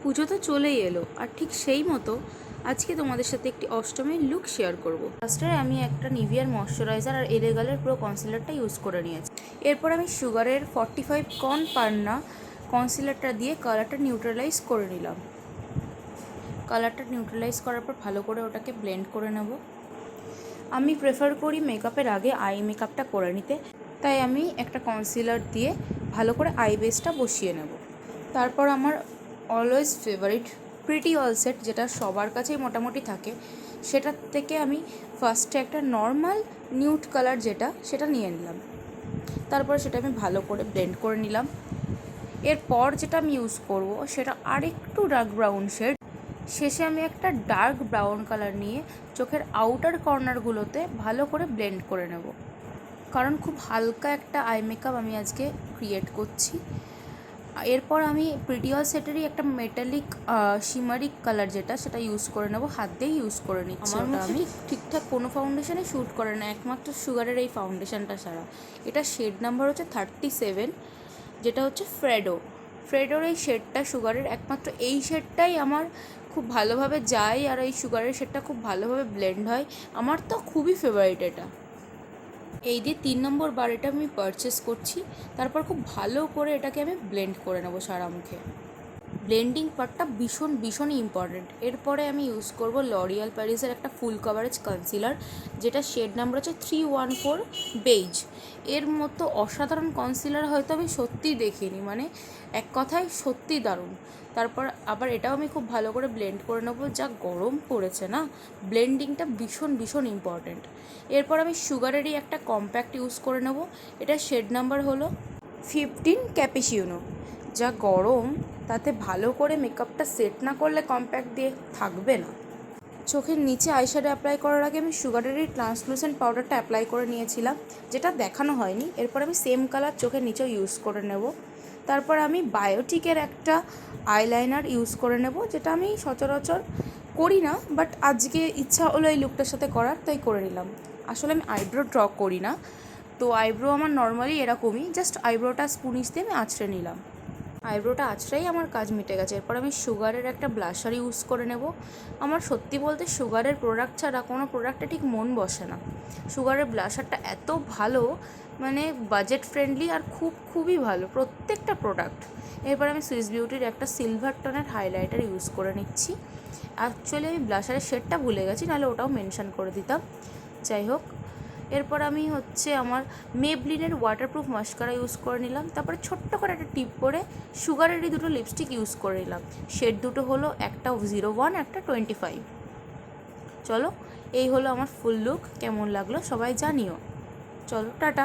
পুজো তো চলেই এলো, আর ঠিক সেই মতো আজকে তোমাদের সাথে একটি অষ্টমীর লুক শেয়ার করব। ফার্স্টে আমি একটা নিভিয়ার ময়শ্চারাইজার আর এলেগালের প্রো কনসিলারটা ইউজ করে নিয়েছি। এরপর আমি সুগারের 45 কর্ন পান্না কনসিলারটা দিয়ে কালারটা নিউট্রালাইজ করে নিলাম। কালারটা নিউট্রালাইজ করার পর ভালো করে ওটাকে ব্লেন্ড করে নেব। আমি প্রেফার করি মেকআপের আগে আই মেকআপটা করে নিতে, তাই আমি একটা কনসিলার দিয়ে ভালো করে আই বেসটা বসিয়ে নেব। তারপর আমার always favourite pretty all set, যেটা সবার কাছেই মোটামুটি থাকে, সেটার থেকে আমি ফার্স্টে একটা নর্মাল নিউড কালার সেটা নিয়ে নিলাম। তারপর সেটা আমি ভালো করে ব্লেন্ড করে নিলাম। এরপর যেটা আমি ইউজ করব সেটা আরেকটু ডার্ক ব্রাউন শেড। শেষে আমি একটা ডার্ক ব্রাউন কালার নিয়ে চোখের আউটার কর্নারগুলোতে ভালো করে ব্লেন্ড করে নেব, কারণ খুব হালকা একটা আই মেকআপ আমি আজকে ক্রিয়েট করছি। এরপর আমি প্রিটি অল সেটেরই একটা মেটালিক শিমারিক কালার সেটা ইউজ করে নেব, হাত দিয়েই ইউজ করে নিচ্ছি। আমার মধ্যে আমি ঠিকঠাক কোনো ফাউন্ডেশনে শ্যুট করে না, একমাত্র সুগারের এই ফাউন্ডেশনটা ছাড়া। এটা শেড নাম্বার হচ্ছে 37, যেটা হচ্ছে ফ্রেডোর এই শেডটা সুগারের, একমাত্র এই শেডটাই আমার খুব ভালোভাবে যায়, আর এই সুগারের শেডটা খুব ভালোভাবে ব্লেন্ড হয়। আমার তো খুবই ফেভারিট এটা। এই দিয়ে 3 নম্বর বার এটা আমি পারচেস করছি। তারপর খুব ভালো করে এটাকে আমি ব্লেন্ড করে নেবো সারা মুখে। ব্লেন্ডিং পার্টটা ভীষণই ইম্পর্টেন্ট। এরপরে আমি ইউজ করব লরিয়াল প্যারিসের একটা ফুল কভারেজ কনসিলার, যেটা শেড নাম্বার হচ্ছে 314 বেজ। এর মতো অসাধারণ কনসিলার হয়তো আমি সত্যিই দেখিনি, মানে এক কথায় সত্যিই দারুণ। তারপর আবার এটাও আমি খুব ভালো করে ব্লেন্ড করে নেবো। যা গরম পড়েছে না, ব্লেন্ডিংটা ভীষণ ইম্পর্টেন্ট। এরপর আমি সুগারেরই একটা কম্প্যাক্ট ইউজ করে নেব। এটা শেড নাম্বার হলো 15 ক্যাপিচিনো। যা গরম, তাতে ভালো করে মেকআপটা সেট না করলে কম্প্যাক্ট দিয়ে থাকবে না। চোখের নিচে আইশ্যাডো অ্যাপ্লাই করার আগে আমি সুগারেরই ট্রান্সলুসেন্ট পাউডারটা অ্যাপ্লাই করে নিয়েছিলাম, যেটা দেখানো হয়নি। এরপর আমি সেম কালার চোখের নিচেও ইউজ করে নেব। তারপর আমি বায়োটিকের একটা আইলাইনার ইউজ করে নেব, যেটা আমি সচরাচর করি না, বাট আজকে ইচ্ছা হলো এই লুকটার সাথে করার, তাই করে নিলাম। আসলে আমি আইব্রো ড্র করি না, তো আইব্রো আমার নর্মালি এরকমই, জাস্ট আইব্রোটা স্পুনিশ দিয়ে আমি আঁচড়ে নিলাম। আইব্রোটা আঁচড়াই আমার কাজ মিটে গেছে। এরপর আমি সুগারের একটা ব্লাশার ইউজ করে নেব। আমার সত্যি বলতে সুগারের প্রোডাক্ট ছাড়া কোনো প্রোডাক্টে ঠিক মন বসে না। সুগারের ব্লাশারটা এত ভালো, মানে বাজেট ফ্রেন্ডলি, আর খুবই ভালো প্রত্যেকটা প্রোডাক্ট। এরপর আমি সুইস বিউটির একটা সিলভার টোনের হাইলাইটার ইউজ করে নিচ্ছি। অ্যাকচুয়ালি আমি ব্লাশারের শেডটা ভুলে গেছি, নাহলে ওটাও মেনশন করে দিতাম। যাই হোক, এরপর আমি আমার মেবলিনের ওয়াটারপ্রুফ মাস্কারা ইউজ করে নিলাম। তারপরে ছোট্ট করে একটা টিপ করে সুগারেরই দুটো লিপস্টিক ইউজ করে নিলাম। শেড দুটো হলো একটা 01, একটা 25। চলো, এই হলো আমার ফুল লুক। কেমন লাগলো সবাই জানিও। চলো, টাটা।